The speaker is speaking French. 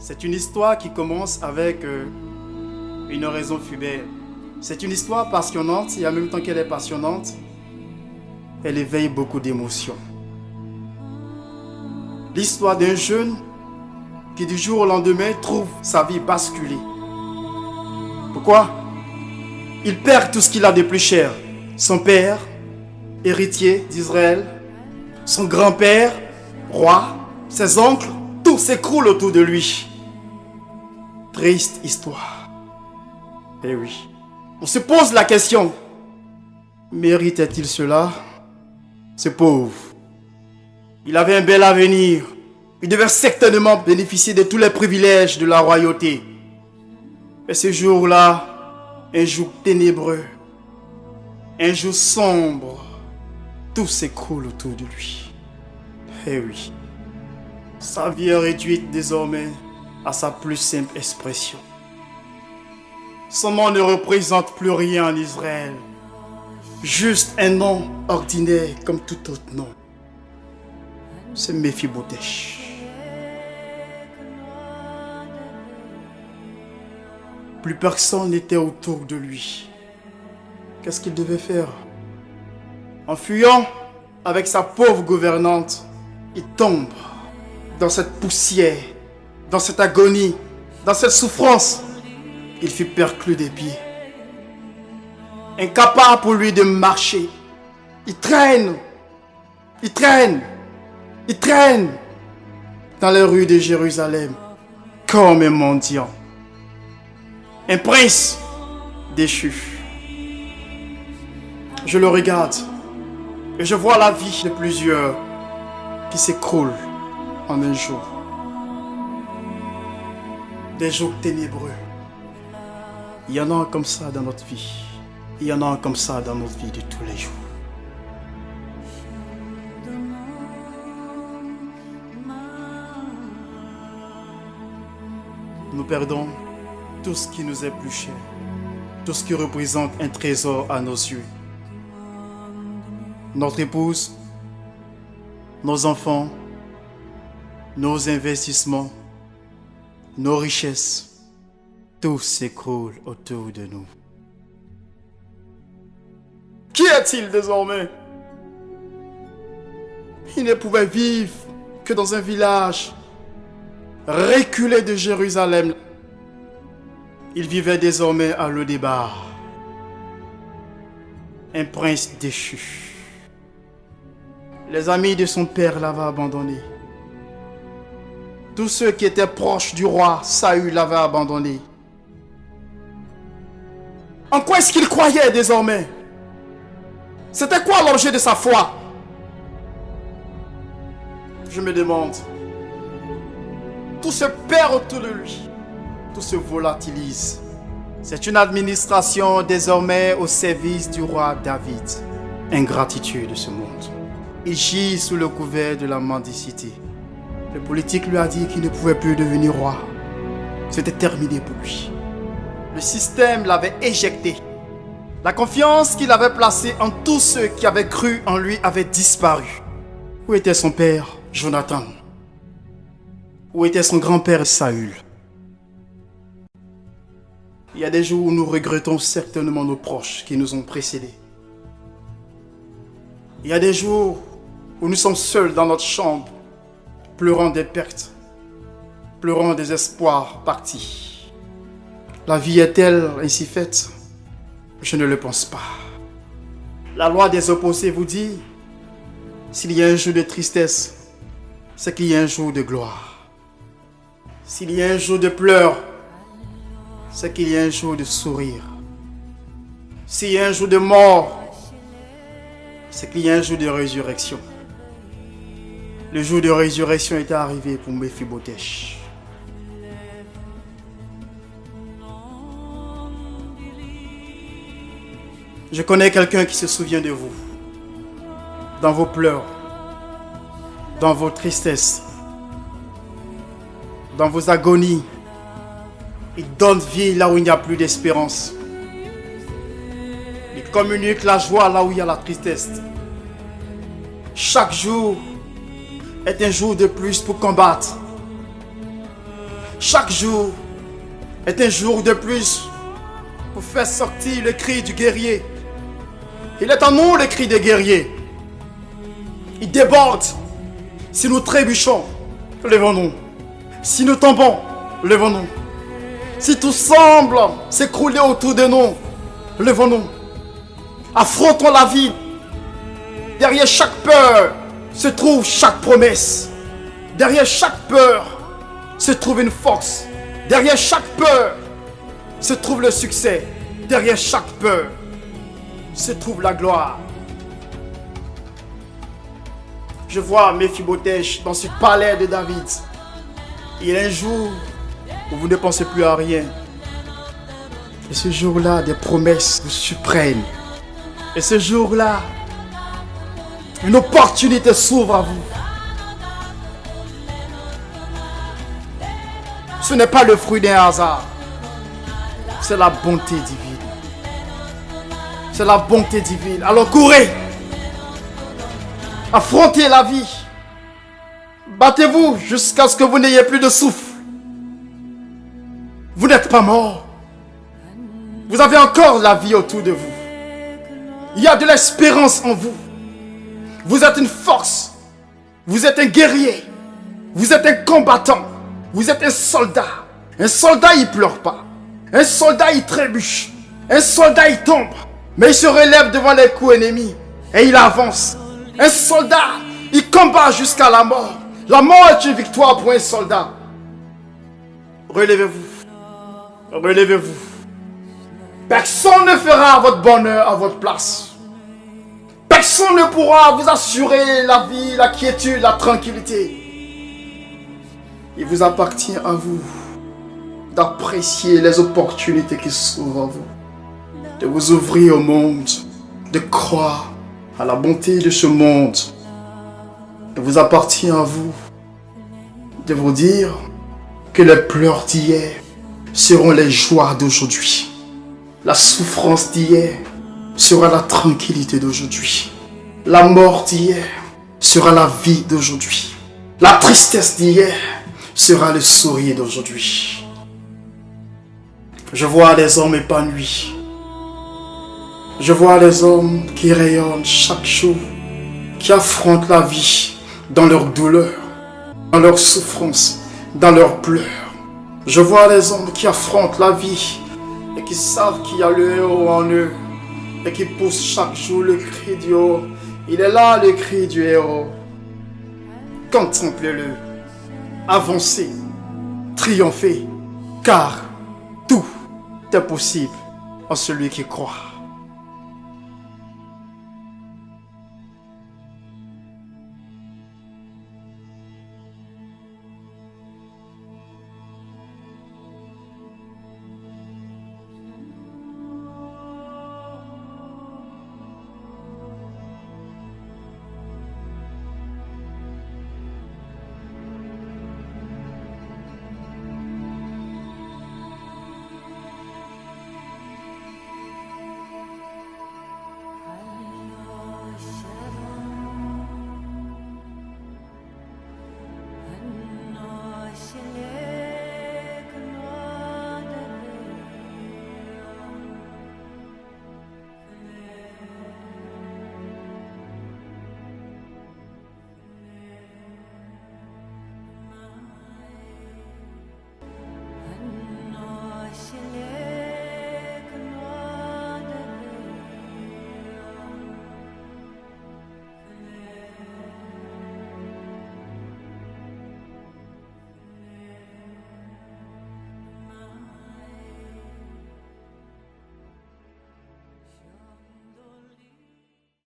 C'est une histoire qui commence avec une raison fugaire. C'est une histoire passionnante et en même temps qu'elle est passionnante, elle éveille beaucoup d'émotions. L'histoire d'un jeune qui du jour au lendemain trouve sa vie basculée. Pourquoi? Il perd tout ce qu'il a de plus cher. Son père, héritier d'Israël, son grand-père, roi, ses oncles, tout s'écroule autour de lui. Triste histoire. Eh oui. On se pose la question, méritait-il cela? Ce pauvre. Il avait un bel avenir. Il devait certainement bénéficier de tous les privilèges de la royauté. Mais ce jour-là, un jour ténébreux, un jour sombre, tout s'écroule autour de lui. Eh oui. Sa vie est réduite désormais à sa plus simple expression. Son nom ne représente plus rien en Israël. Juste un nom ordinaire comme tout autre nom. C'est Mephibosheth. Plus personne n'était autour de lui. Qu'est-ce qu'il devait faire? En fuyant avec sa pauvre gouvernante, il tombe dans cette poussière, dans cette agonie, dans cette souffrance. Il fut perclus des pieds. Incapable pour lui de marcher. Il traîne dans les rues de Jérusalem comme un mendiant. Un prince déchu. Je le regarde et je vois la vie de plusieurs qui s'écroulent en un jour. Des jours ténébreux. Il y en a comme ça dans notre vie. Il y en a comme ça dans notre vie de tous les jours. Nous perdons tout ce qui nous est plus cher, tout ce qui représente un trésor à nos yeux. Notre épouse, nos enfants, nos investissements, nos richesses, tout s'écroule autour de nous. Qui est-il désormais? Il ne pouvait vivre que dans un village reculé de Jérusalem. Il vivait désormais à Lo-Débar, un prince déchu. Les amis de son père l'avaient abandonné. Tous ceux qui étaient proches du roi Saül l'avaient abandonné. En quoi est-ce qu'il croyait désormais? C'était quoi l'objet de sa foi? Je me demande. Tout se perd autour de lui. Tout se volatilise. C'est une administration désormais au service du roi David. Ingratitude de ce monde. Il gît sous le couvert de la mendicité. Le politique lui a dit qu'il ne pouvait plus devenir roi. C'était terminé pour lui. Le système l'avait éjecté. La confiance qu'il avait placée en tous ceux qui avaient cru en lui avait disparu. Où était son père, Jonathan? Où était son grand-père, Saül? Il y a des jours où nous regrettons certainement nos proches qui nous ont précédés. Il y a des jours où nous sommes seuls dans notre chambre, pleurant des pertes, pleurant des espoirs partis. La vie est-elle ainsi faite? Je ne le pense pas. La loi des opposés vous dit, s'il y a un jour de tristesse, c'est qu'il y a un jour de gloire. S'il y a un jour de pleurs, c'est qu'il y a un jour de sourire. S'il y a un jour de mort, c'est qu'il y a un jour de résurrection. Le jour de résurrection est arrivé pour Mephibosheth. Je connais quelqu'un qui se souvient de vous, dans vos pleurs, dans vos tristesses, dans vos agonies. Il donne vie là où il n'y a plus d'espérance. Il communique la joie là où il y a la tristesse. Chaque jour est un jour de plus pour combattre. Chaque jour est un jour de plus pour faire sortir le cri du guerrier. Il est en nous le cri des guerriers. Il déborde. Si nous trébuchons, levons-nous. Si nous tombons, levons-nous. Si tout semble s'écrouler autour de nous, levons-nous. Affrontons la vie. Derrière chaque peur se trouve chaque promesse. Derrière chaque peur se trouve une force. Derrière chaque peur se trouve le succès. Derrière chaque peur se trouve la gloire. Je vois Méphibosheth dans ce palais de David. Il y a un jour où vous ne pensez plus à rien. Et ce jour-là, des promesses vous surprennent. Et ce jour-là, une opportunité s'ouvre à vous. Ce n'est pas le fruit d'un hasard. C'est la bonté divine. C'est la bonté divine. Alors courez. Affrontez la vie. Battez-vous jusqu'à ce que vous n'ayez plus de souffle. Vous n'êtes pas mort. Vous avez encore la vie autour de vous. Il y a de l'espérance en vous. Vous êtes une force. Vous êtes un guerrier. Vous êtes un combattant. Vous êtes un soldat. Un soldat, il ne pleure pas. Un soldat, il trébuche. Un soldat, il tombe. Mais il se relève devant les coups ennemis. Et il avance. Un soldat, il combat jusqu'à la mort. La mort est une victoire pour un soldat. Relevez-vous. Relevez-vous. Personne ne fera votre bonheur à votre place. Personne ne pourra vous assurer la vie, la quiétude, la tranquillité. Il vous appartient à vous d'apprécier les opportunités qui s'ouvrent à vous. De vous ouvrir au monde. De croire à la bonté de ce monde. Il vous appartient à vous de vous dire que les pleurs d'hier seront les joies d'aujourd'hui. La souffrance d'hier sera la tranquillité d'aujourd'hui. La mort d'hier sera la vie d'aujourd'hui. La tristesse d'hier sera le sourire d'aujourd'hui. Je vois des hommes épanouis. Je vois des hommes qui rayonnent chaque jour, qui affrontent la vie dans leur douleur, dans leur souffrance, dans leurs pleurs. Je vois des hommes qui affrontent la vie et qui savent qu'il y a le héros en eux et qui poussent chaque jour le cri du héros. Il est là le cri du héros. Contemplez-le, avancez, triomphez, car tout est possible en celui qui croit.